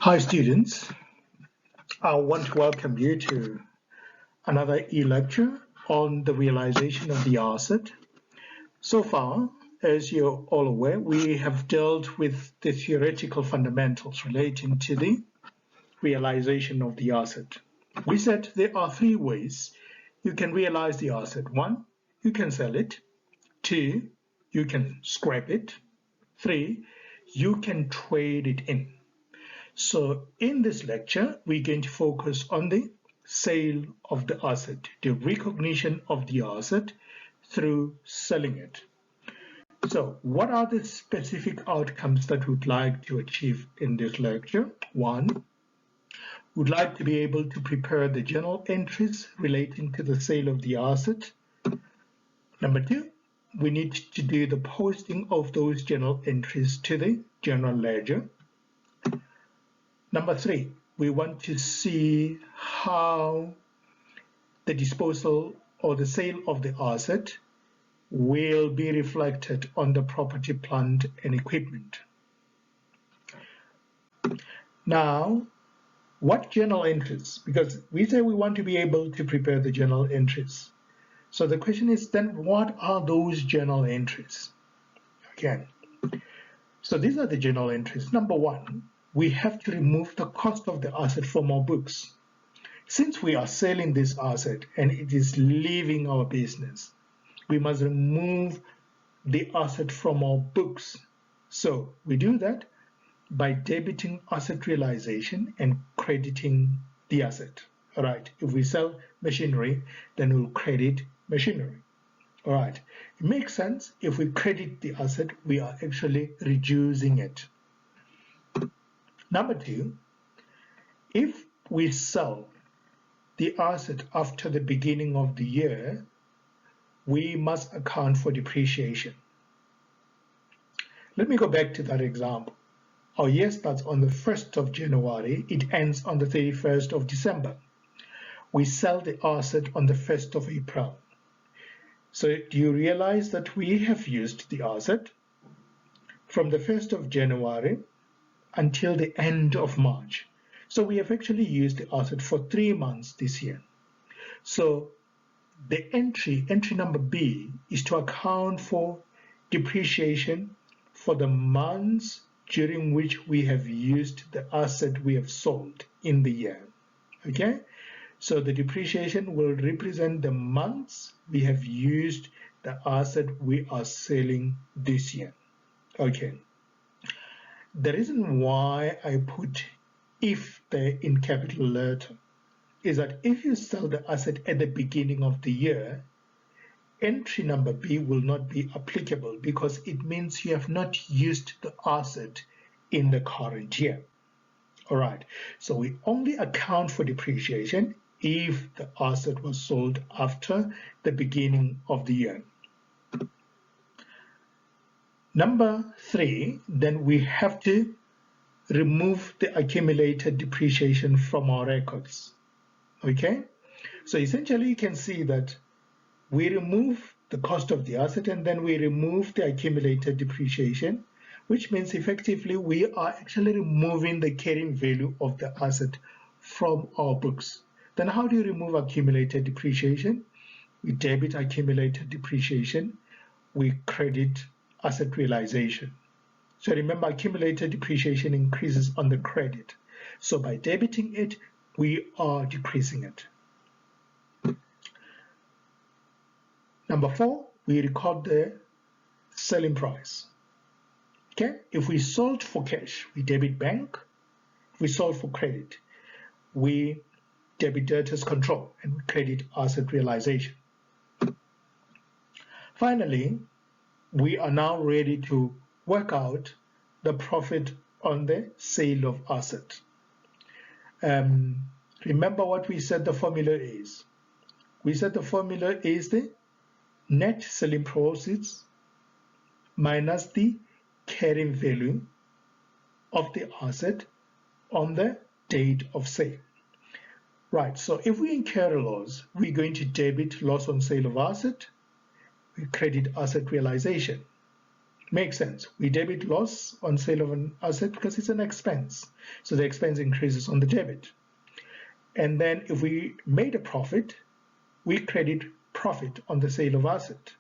Hi students, I want to welcome you to another e-lecture on the realization of the asset. So far, as you're all aware, we have dealt with the theoretical fundamentals relating to the realization of the asset. We said there are three ways you can realize the asset. One, you can sell it. Two, you can scrap it. Three, you can trade it in. So in this lecture, we're going to focus on the sale of the asset, the recognition of the asset through selling it. So what are the specific outcomes that we'd like to achieve in this lecture? One, we'd like to be able to prepare the journal entries relating to the sale of the asset. Number two, we need to do the posting of those journal entries to the general ledger. Number three, we want to see how the disposal or the sale of the asset will be reflected on the property, plant, and equipment. Now, what journal entries? Because we say we want to be able to prepare the journal entries. So the question is then, what are those journal entries? Again, so these are the journal entries. Number one, we have to remove the cost of the asset from our books. Since we are selling this asset and it is leaving our business, we must remove the asset from our books. So we do that by debiting asset realization and crediting the asset. All right, if we sell machinery, then we'll credit machinery. All right, it makes sense. If we credit the asset, we are actually reducing it. Number two, if we sell the asset after the beginning of the year, we must account for depreciation. Let me go back to that example. Our year starts on the 1st of January, it ends on the 31st of December. We sell the asset on the 1st of April. So do you realize that we have used the asset from the 1st of January until the end of March? So we have actually used the asset for 3 months this year. So the entry number B, is to account for depreciation for the months during which we have used the asset we have sold in the year. Okay? So the depreciation will represent the months we have used the asset we are selling this year. Okay. The reason why I put if there in capital letter is that if you sell the asset at the beginning of the year, entry number B will not be applicable because it means you have not used the asset in the current year. All right, so we only account for depreciation if the asset was sold after the beginning of the year. Number three, then we have to remove the accumulated depreciation from our records. Okay, so essentially you can see that we remove the cost of the asset and then we remove the accumulated depreciation, which means effectively we are actually removing the carrying value of the asset from our books. Then how do you remove accumulated depreciation? We debit accumulated depreciation, we credit asset realization. So remember, accumulated depreciation increases on the credit. So by debiting it, we are decreasing it. Number four, we record the selling price. Okay, if we sold for cash, we debit bank. If we sold for credit, we debit debtors control and we credit asset realization. Finally, we are now ready to work out the profit on the sale of asset. Remember what we said the formula is. We said the formula is the net selling proceeds minus the carrying value of the asset on the date of sale. Right, so if we incur a loss, we're going to debit loss on sale of asset, we credit asset realization. Makes sense. We debit loss on sale of an asset because it's an expense. So the expense increases on the debit. And then if we made a profit, we credit profit on the sale of asset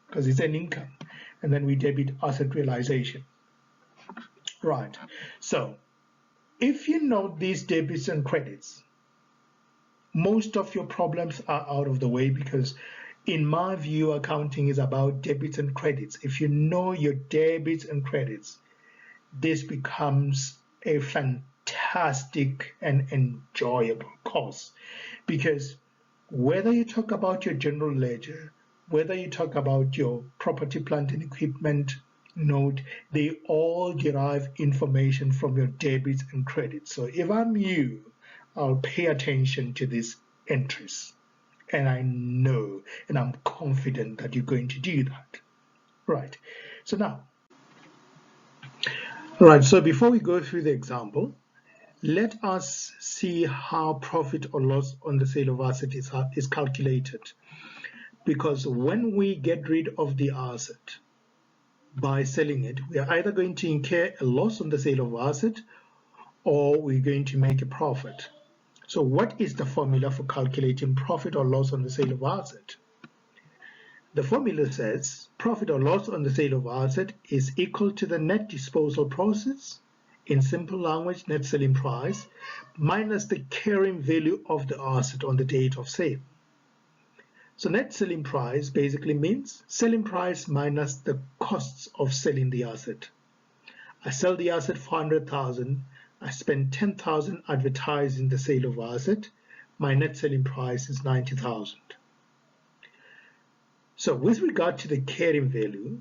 because it's an income. And then we debit asset realization. Right. So if you know these debits and credits, most of your problems are out of the way, because in my view, accounting is about debits and credits. If you know your debits and credits, this becomes a fantastic and enjoyable course, because whether you talk about your general ledger, whether you talk about your property, plant and equipment note, they all derive information from your debits and credits. So if I'm you, I'll pay attention to these entries. And I know and I'm confident that you're going to do that. Right. So now, right, so before we go through the example, let us see how profit or loss on the sale of asset is calculated. Because when we get rid of the asset by selling it, we are either going to incur a loss on the sale of asset or we're going to make a profit. So what is the formula for calculating profit or loss on the sale of asset? The formula says profit or loss on the sale of asset is equal to the net disposal process, in simple language, net selling price, minus the carrying value of the asset on the date of sale. So net selling price basically means selling price minus the costs of selling the asset. I sell the asset for 100,000. I spend 10,000 advertising the sale of asset. My net selling price is 90,000. So with regard to the carrying value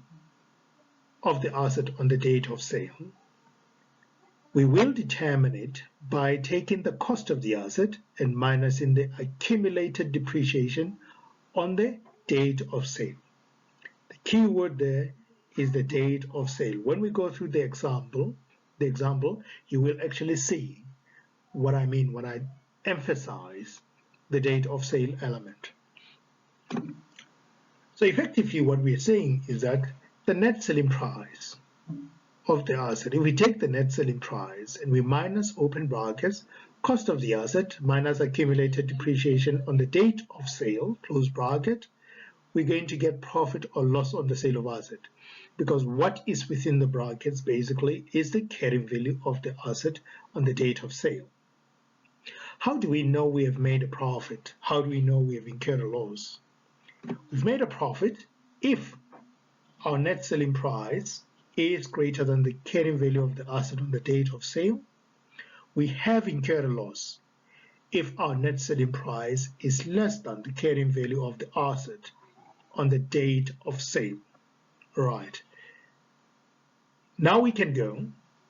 of the asset on the date of sale, we will determine it by taking the cost of the asset and minusing the accumulated depreciation on the date of sale. The key word there is the date of sale. When we go through the example, you will actually see what I mean when I emphasize the date of sale element. So effectively what we are saying is that the net selling price of the asset, if we take the net selling price and we minus open brackets cost of the asset minus accumulated depreciation on the date of sale, close bracket, we're going to get profit or loss on the sale of asset, because what is within the brackets basically is the carrying value of the asset on the date of sale. How do we know we have made a profit? How do we know we have incurred a loss? We've made a profit if our net selling price is greater than the carrying value of the asset on the date of sale. We have incurred a loss if our net selling price is less than the carrying value of the asset on the date of sale. Right. Now we can go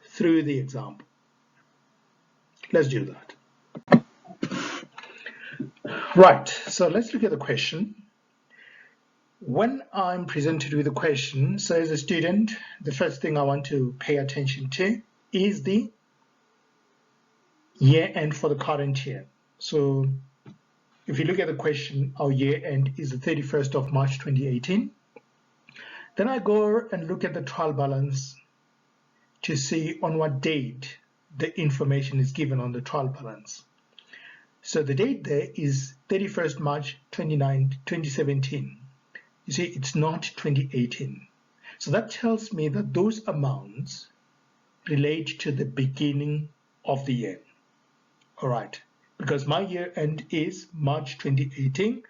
through the example. Let's do that. Right, so let's look at the question. When I'm presented with a question, so as a student, the first thing I want to pay attention to is the year end for the current year. So if you look at the question, our year end is the 31st of March 2018. Then I go and look at the trial balance to see on what date the information is given on the trial balance. So the date there is 31st March 2017. You see, it's not 2018. So that tells me that those amounts relate to the beginning of the year. All right, because my year end is March 2018,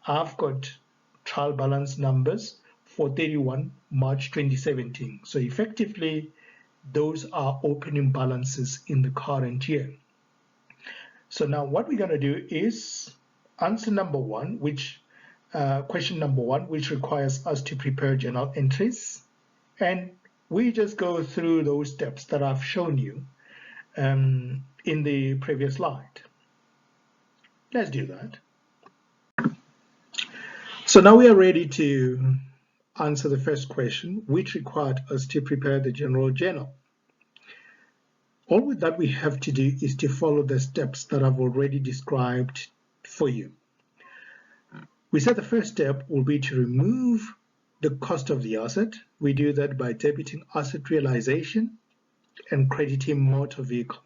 I've got trial balance numbers for 31 March 2017. So effectively, those are opening balances in the current year. So now what we're going to do is answer number one, question number one, which requires us to prepare journal entries. And we just go through those steps that I've shown you in the previous slide. Let's do that. So now we are ready to answer the first question, which required us to prepare the general journal. All that we have to do is to follow the steps that I've already described for you. We said the first step will be to remove the cost of the asset, we do that by debiting asset realization and crediting motor vehicle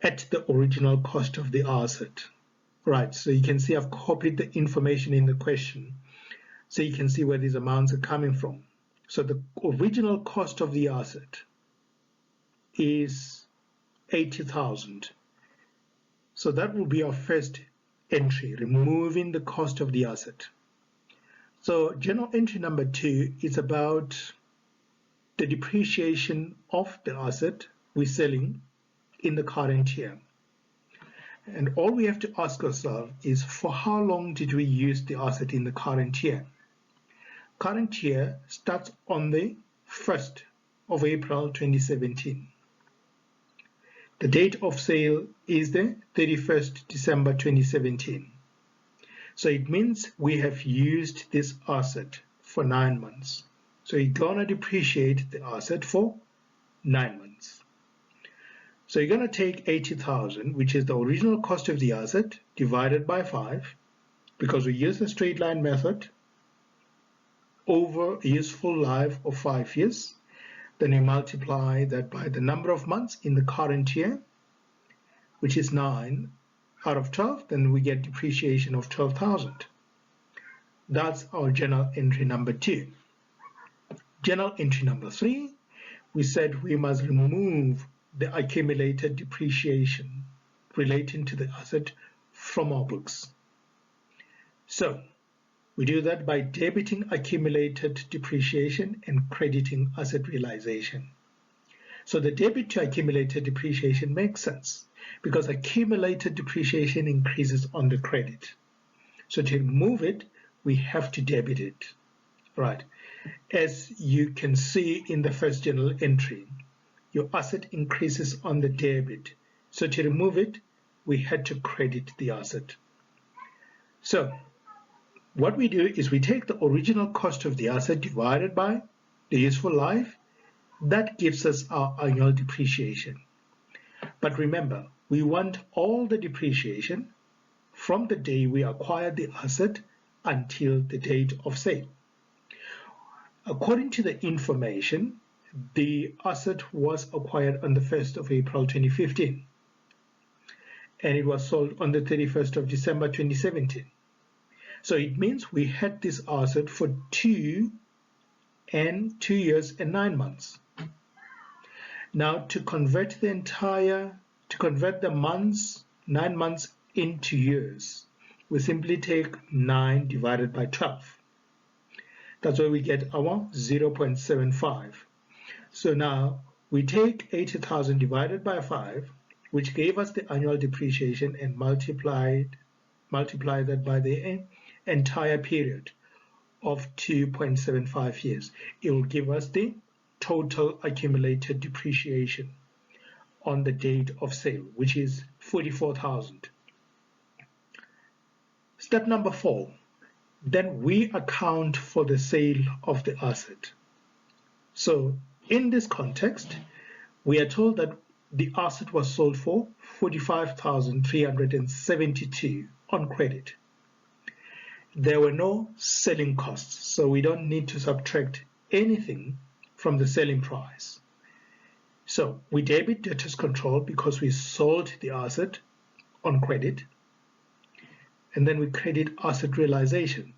at the original cost of the asset. Right, so you can see I've copied the information in the question, so you can see where these amounts are coming from. So the original cost of the asset is 80,000. So that will be our first entry, removing the cost of the asset. So journal entry number 2 is about the depreciation of the asset we're selling in the current year. And all we have to ask ourselves is, for how long did we use the asset in the current year? Current year starts on the 1st of April 2017. The date of sale is the 31st December 2017. So it means we have used this asset for 9 months. So you're going to depreciate the asset for 9 months. So you're going to take 80,000, which is the original cost of the asset, divided by 5, because we use the straight line method, over a useful life of 5 years. Then you multiply that by the number of months in the current year, which is 9 out of 12, then we get depreciation of 12,000. That's our journal entry number 2. Journal entry number 3, we said we must remove the accumulated depreciation relating to the asset from our books. So we do that by debiting accumulated depreciation and crediting asset realization. So the debit to accumulated depreciation makes sense because accumulated depreciation increases on the credit. So to remove it, we have to debit it. Right. As you can see in the first journal entry, your asset increases on the debit. So to remove it, we had to credit the asset. So what we do is we take the original cost of the asset divided by the useful life. That gives us our annual depreciation. But remember, we want all the depreciation from the day we acquired the asset until the date of sale. According to the information, the asset was acquired on the 1st of April 2015 and it was sold on the 31st of December 2017. So it means we had this asset for 2 years and 9 months. Now to convert the months, 9 months into years, we simply take 9 divided by 12. That's where we get our 0.75. So now we take 80,000 divided by 5, which gave us the annual depreciation, and multiply that by the entire period of 2.75 years. It will give us the total accumulated depreciation on the date of sale, which is 44,000. Step number 4. Then we account for the sale of the asset. So in this context, we are told that the asset was sold for 45,372 on credit. There were no selling costs, so we don't need to subtract anything from the selling price. So we debit debtors control because we sold the asset on credit, and then we credit asset realization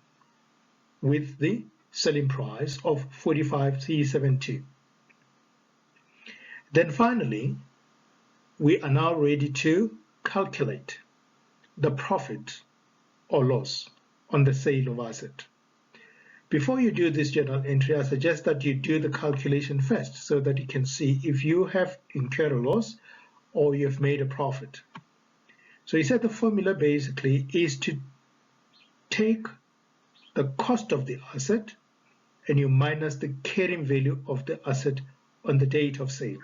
with the selling price of 45,372. Then finally, we are now ready to calculate the profit or loss on the sale of asset. Before you do this journal entry, I suggest that you do the calculation first so that you can see if you have incurred a loss or you've made a profit. So he said the formula basically is to take the cost of the asset and you minus the carrying value of the asset on the date of sale.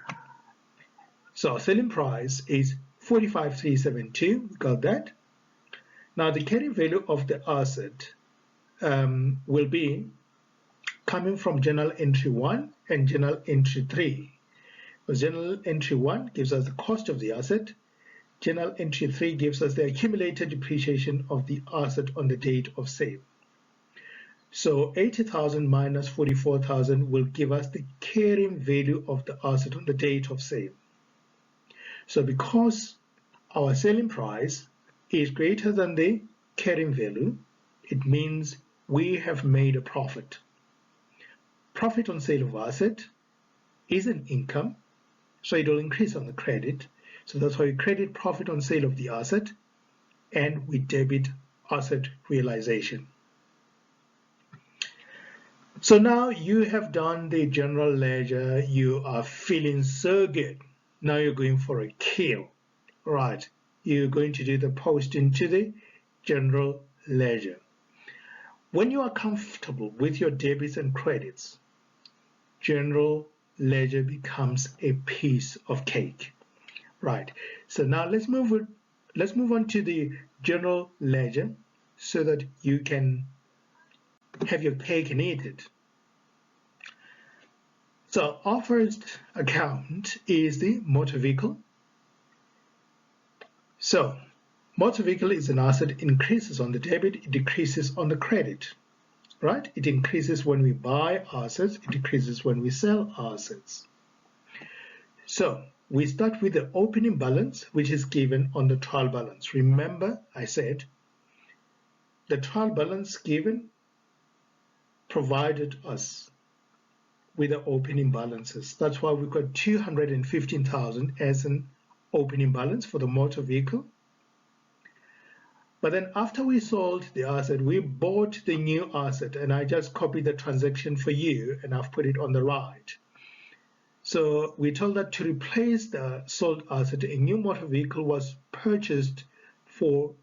So our selling price is 45,372, we got that. Now the carrying value of the asset will be coming from journal entry 1 and journal entry 3. Because journal entry 1 gives us the cost of the asset, journal entry 3 gives us the accumulated depreciation of the asset on the date of sale. So 80,000 minus 44,000 will give us the carrying value of the asset on the date of sale. So because our selling price is greater than the carrying value, it means we have made a profit. Profit on sale of asset is an income, so it will increase on the credit. So that's why we credit profit on sale of the asset and we debit asset realization. So now you have done the general ledger, you are feeling so good. Now you're going for a kill, right? You're going to do the posting to the general ledger. When you are comfortable with your debits and credits, general ledger becomes a piece of cake, right? So now let's move on to the general ledger so that you can have your cake and eat it. So our first account is the motor vehicle. So motor vehicle is an asset, it increases on the debit, it decreases on the credit, right? It increases when we buy assets, it decreases when we sell assets. So we start with the opening balance, which is given on the trial balance. Remember, I said the trial balance given provided us with the opening balances. That's why we've got 215,000 as an opening balance for the motor vehicle. But then after we sold the asset, we bought the new asset, and I just copied the transaction for you and I've put it on the right. So we told that to replace the sold asset, a new motor vehicle was purchased for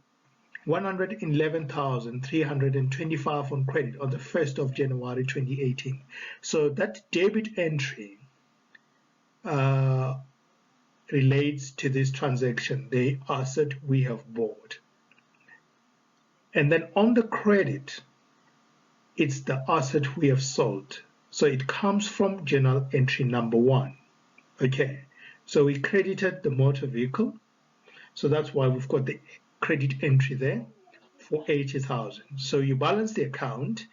111,325 on credit on the 1st of January 2018. So that debit entry relates to this transaction, the asset we have bought. And then on the credit, it's the asset we have sold. So it comes from journal entry number 1. Okay, so we credited the motor vehicle. So that's why we've got the credit entry there for 80,000. So you balance the account.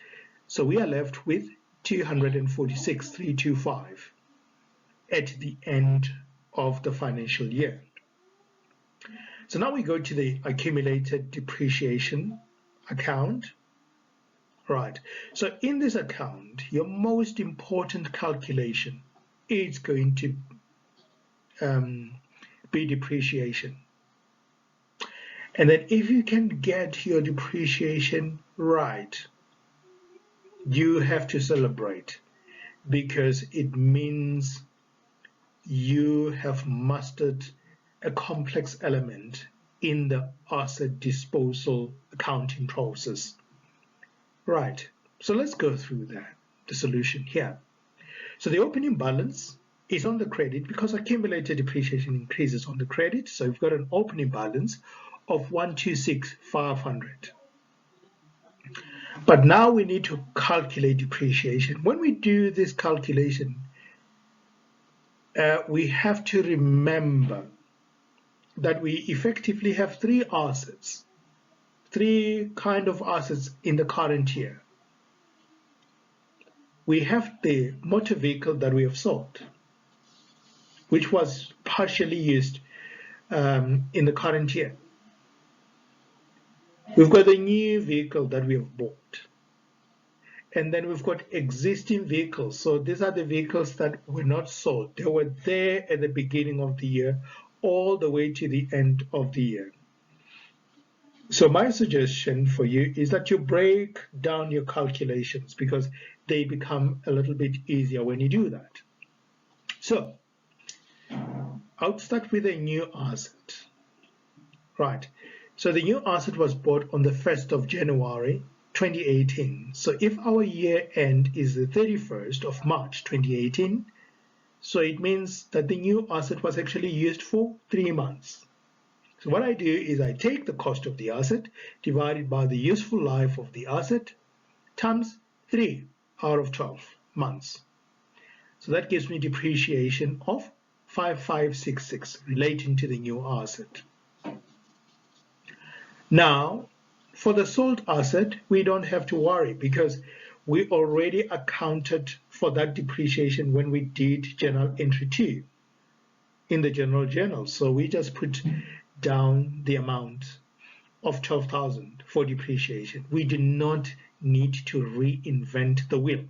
So we are left with 246,325 at the end of the financial year. So now we go to the accumulated depreciation account. Right. So in this account, your most important calculation is going to be depreciation. And then if you can get your depreciation right, you have to celebrate, because it means you have mastered a complex element in the asset disposal accounting process. Right, so let's go through that, the solution here. So the opening balance is on the credit because accumulated depreciation increases on the credit. So we've got an opening balance of 126,500. But now we need to calculate depreciation. When we do this calculation, we have to remember that we effectively have three assets, three kind of assets in the current year. We have the motor vehicle that we have sold, which was partially used in the current year. We've got the new vehicle that we have bought. And then we've got existing vehicles. So these are the vehicles that were not sold. They were there at the beginning of the year, all the way to the end of the year. So my suggestion for you is that you break down your calculations, because they become a little bit easier when you do that. So I'll start with a new asset. Right. So the new asset was bought on the 1st of January 2018. So if our year end is the 31st of March 2018, so it means that the new asset was actually used for 3 months. So what I do is I take the cost of the asset divided by the useful life of the asset times 3 out of 12 months. So that gives me depreciation of 5566 relating to the new asset. Now, for the sold asset, we don't have to worry, because we already accounted for that depreciation when we did journal entry 2 in the general journal. So we just put down the amount of 12,000 for depreciation. We do not need to reinvent the wheel.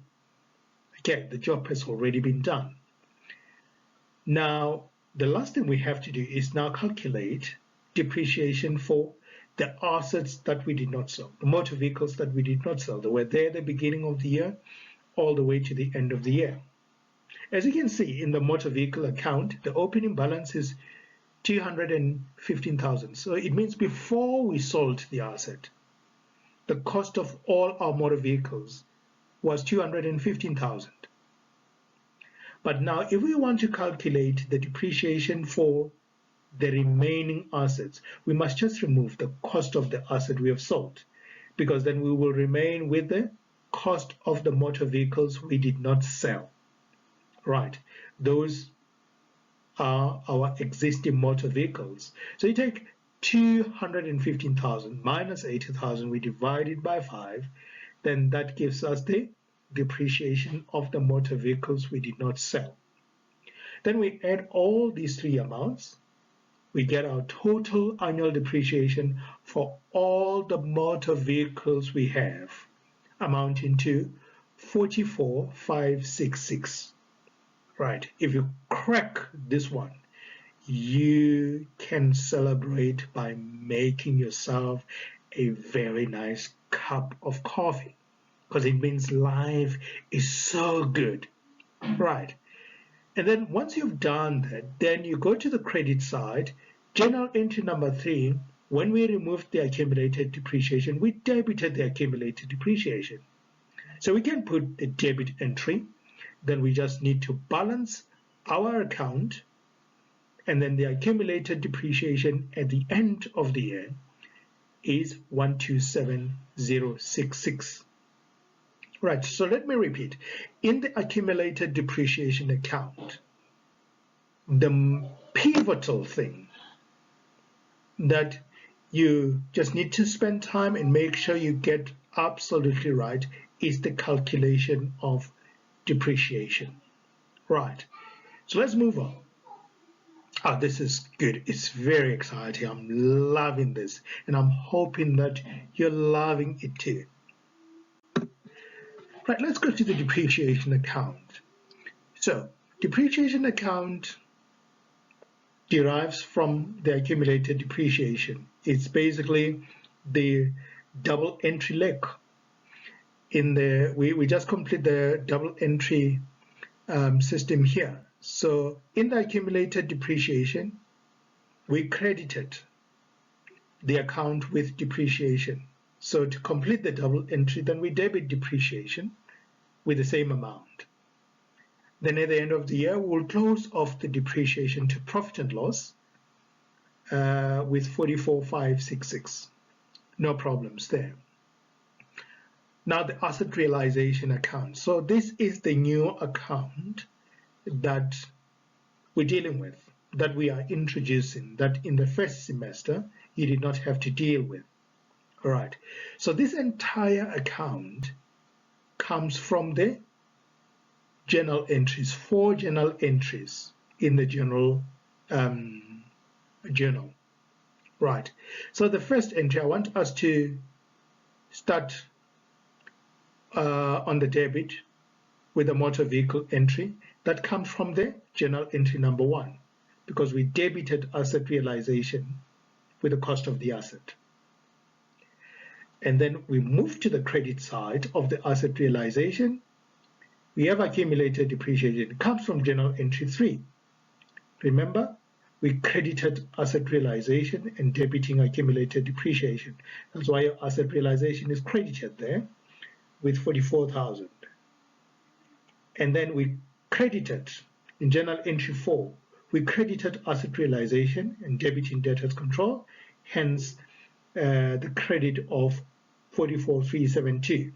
Okay, the job has already been done. Now, the last thing we have to do is now calculate depreciation for the assets that we did not sell, the motor vehicles that we did not sell. They were there at the beginning of the year, all the way to the end of the year. As you can see in the motor vehicle account, the opening balance is 215,000. So it means before we sold the asset, the cost of all our motor vehicles was 215,000. But now if we want to calculate the depreciation for the remaining assets, we must just remove the cost of the asset we have sold, because then we will remain with the cost of the motor vehicles we did not sell. Right, those are our existing motor vehicles. So you take 215,000 minus 80,000, we divide it by 5, then that gives us the depreciation of the motor vehicles we did not sell. Then we add all these three amounts, we get our total annual depreciation for all the motor vehicles we have, amounting to 44,566. Right, if you crack this one, you can celebrate by making yourself a very nice cup of coffee, because it means life is so good. Right, and then once you've done that, then you go to the credit side, journal entry number 3. When we removed the accumulated depreciation, we debited the accumulated depreciation. So we can put the debit entry. Then we just need to balance our account, and then the accumulated depreciation at the end of the year is 127,066. Right, so let me repeat. In the accumulated depreciation account, the pivotal thing that you just need to spend time and make sure you get absolutely right is the calculation of depreciation. Right, so let's move on. This is good. It's very exciting. I'm loving this, and I'm hoping that you're loving it too. Right, let's go to the depreciation account. So depreciation account derives from the accumulated depreciation. It's basically the double entry leg. We just complete the double entry system here. So in the accumulated depreciation, we credited the account with depreciation. So to complete the double entry, then we debit depreciation with the same amount. Then at the end of the year, we'll close off the depreciation to profit and loss with 44,566. No problems there. Now the asset realization account. So this is the new account that we're dealing with, that we are introducing, that in the first semester you did not have to deal with. All right, so this entire account comes from the journal entries, 4 journal entries in the general journal. Right, so the first entry, I want us to start on the debit with the motor vehicle entry. That comes from the journal entry number 1, because we debited asset realization with the cost of the asset. And then we move to the credit side of the asset realization. We have accumulated depreciation. It comes from journal entry 3. Remember, we credited asset realization and debiting accumulated depreciation. That's why your asset realization is credited there with 44,000. And then we credited in journal entry 4, we credited asset realization and debiting debtors control, hence the credit of 44,372.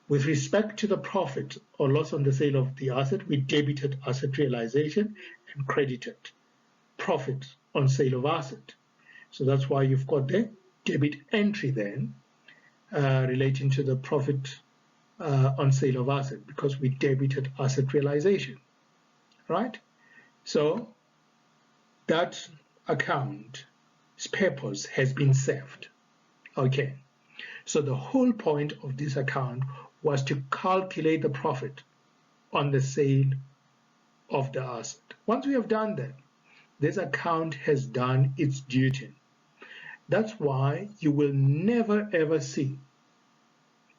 With respect to the profit or loss on the sale of the asset, we debited asset realization and credited profit on sale of asset. So that's why you've got the debit entry then relating to the profit on sale of asset because we debited asset realization, right? So that account's purpose has been served. Okay, so the whole point of this account was to calculate the profit on the sale of the asset. Once we have done that, this account has done its duty. That's why you will never ever see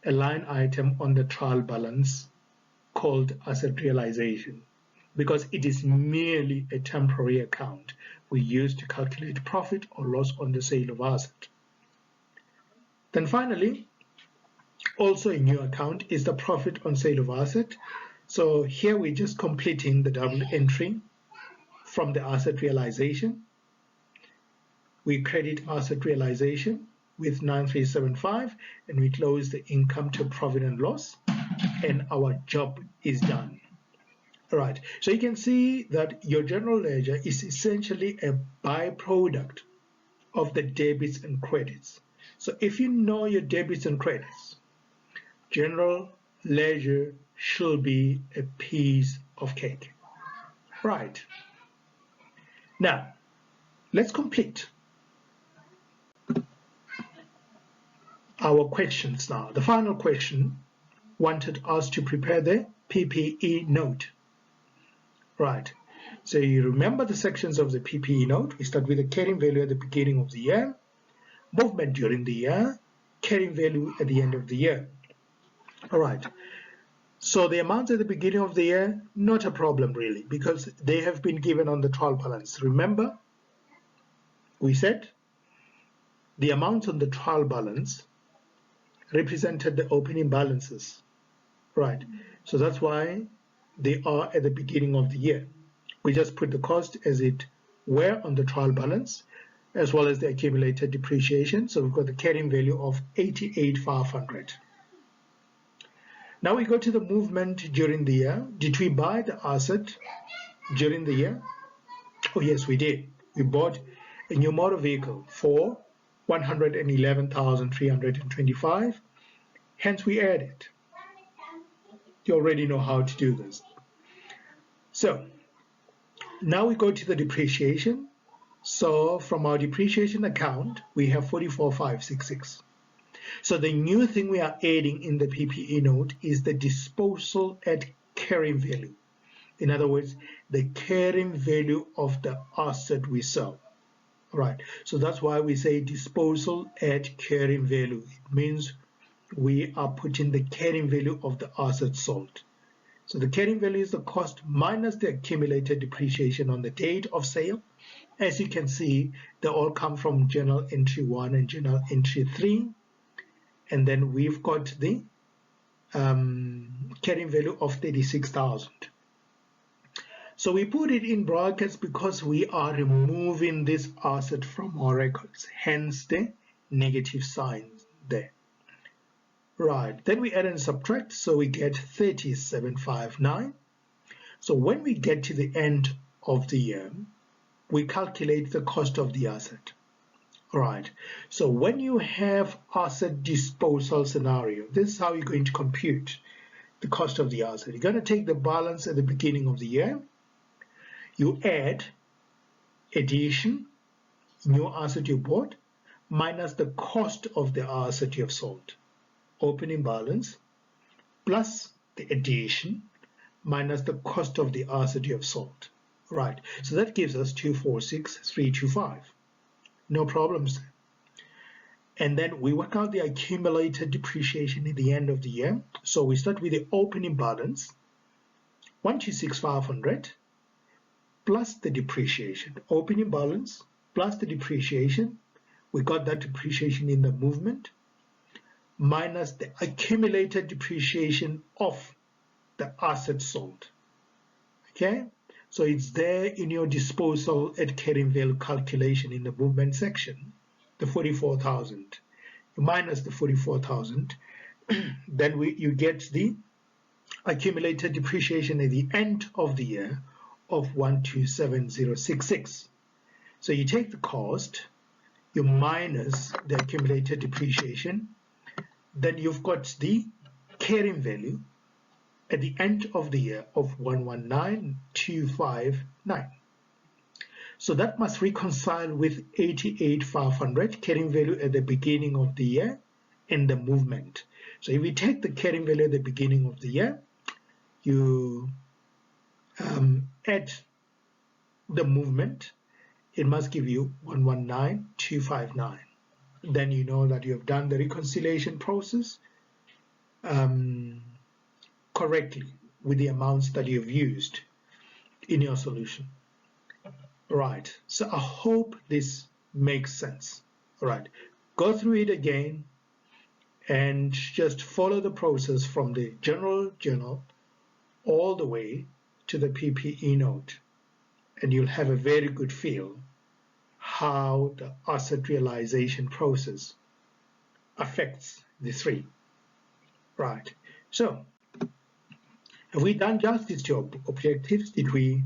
a line item on the trial balance called asset realization, because it is merely a temporary account we use to calculate profit or loss on the sale of asset. Then finally, also a new account is the profit on sale of asset. So here we're just completing the double entry from the asset realization. We credit asset realization with 9375 and we close the income to profit and loss, and our job is done. All right, so you can see that your general ledger is essentially a byproduct of the debits and credits. So if you know your debits and credits, general ledger should be a piece of cake. Right. Now, let's complete our questions now. The final question wanted us to prepare the PPE note. Right. So you remember the sections of the PPE note. We start with the carrying value at the beginning of the year, movement during the year, carrying value at the end of the year. All right. So the amounts at the beginning of the year, not a problem really, because they have been given on the trial balance. Remember, we said the amounts on the trial balance represented the opening balances, right? So that's why they are at the beginning of the year. We just put the cost as it were on the trial balance, as well as the accumulated depreciation. So we've got the carrying value of 88,500. Now we go to the movement during the year. Did we buy the asset during the year? Oh yes, we did. We bought a new motor vehicle for 111,325. Hence we add it. You already know how to do this. So now we go to the depreciation. So from our depreciation account, we have 44,566. So the new thing we are adding in the PPE note is the disposal at carrying value. In other words, the carrying value of the asset we sell. Right. So that's why we say disposal at carrying value. It means we are putting the carrying value of the asset sold. So the carrying value is the cost minus the accumulated depreciation on the date of sale. As you can see, they all come from journal entry 1 and journal entry 3. And then we've got the carrying value of 36,000. So we put it in brackets because we are removing this asset from our records, hence the negative sign there. Right, then we add and subtract, so we get 3759. So when we get to the end of the year, we calculate the cost of the asset. All right, so when you have asset disposal scenario, this is how you're going to compute the cost of the asset. You're going to take the balance at the beginning of the year, you add addition, new asset you bought, minus the cost of the asset you have sold, opening balance, plus the addition, minus the cost of the asset you have sold. Right, so that gives us 246,325. No problems. And then we work out the accumulated depreciation at the end of the year. So we start with the opening balance, 126,500, plus the depreciation. Opening balance plus the depreciation. We got that depreciation in the movement, minus the accumulated depreciation of the asset sold. Okay? So it's there in your disposal at carrying value calculation in the movement section, the 44,000. Minus the 44,000, then you get the accumulated depreciation at the end of the year of 127,066. So you take the cost, you minus the accumulated depreciation, then you've got the carrying value at the end of the year of 119,259. So that must reconcile with 88,500 carrying value at the beginning of the year and the movement. So if we take the carrying value at the beginning of the year, you add the movement, it must give you 119,259. Then you know that you have done the reconciliation process correctly with the amounts that you've used in your solution. Right, so I hope this makes sense. All right, go through it again and just follow the process from the general journal all the way to the PPE note, and you'll have a very good feel how the asset realization process affects the three. Right, so have we done justice to our objectives? Did we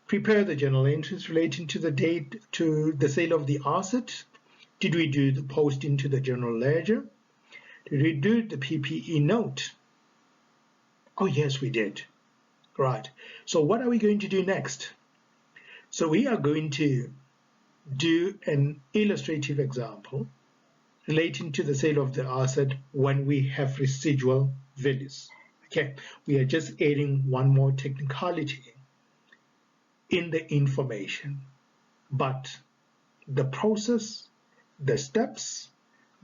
prepare the journal entries relating to the date to the sale of the asset? Did we do the posting to the general ledger? Did we do the PPE note? Oh yes, we did. Right, so what are we going to do next? So we are going to do an illustrative example relating to the sale of the asset when we have residual values. Okay, we are just adding one more technicality in the information, but the process, the steps,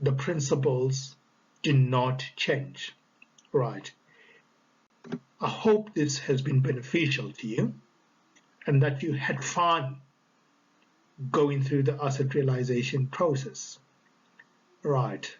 the principles do not change. Right. I hope this has been beneficial to you and that you had fun going through the asset realization process. Right.